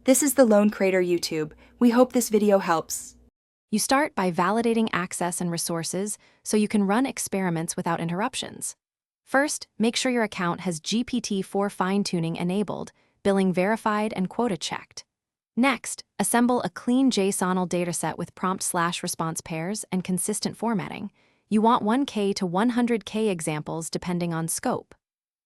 This is the Lone Crater YouTube. We hope this video helps. You start by validating access and resources so you can run experiments without interruptions. First, make sure your account has GPT-4 fine-tuning enabled, billing verified, and quota checked. Next, assemble a clean JSON-al dataset with prompt/response pairs and consistent formatting. You want 1K to 100K examples depending on scope.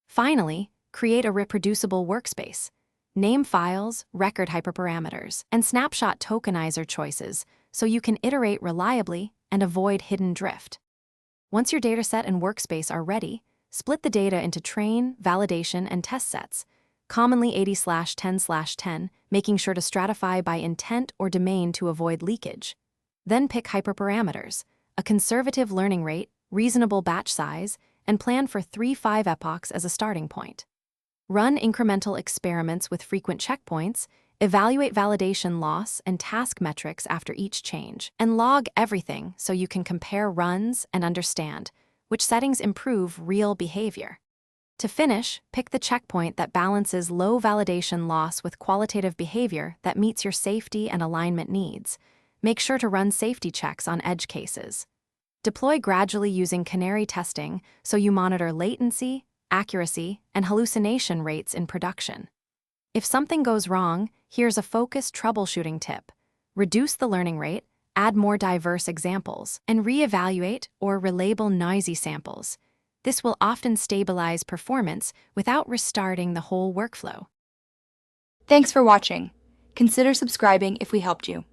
Finally, create a reproducible workspace. Name files, record hyperparameters, and snapshot tokenizer choices so you can iterate reliably and avoid hidden drift. Once your dataset and workspace are ready, split the data into train, validation, and test sets, commonly 80/10/10, making sure to stratify by intent or domain to avoid leakage. Then pick hyperparameters, a conservative learning rate, reasonable batch size, and plan for 3-5 epochs as a starting point. Run incremental experiments with frequent checkpoints, evaluate validation loss and task metrics after each change, and log everything so you can compare runs and understand which settings improve real behavior. To finish, pick the checkpoint that balances low validation loss with qualitative behavior that meets your safety and alignment needs. Make sure to run safety checks on edge cases. Deploy gradually using canary testing so you monitor latency, accuracy, and hallucination rates in production. If something goes wrong, here's a focused troubleshooting tip. Reduce the learning rate, add more diverse examples, and reevaluate or relabel noisy samples. This will often stabilize performance without restarting the whole workflow. Thanks for watching. Consider subscribing if we helped you.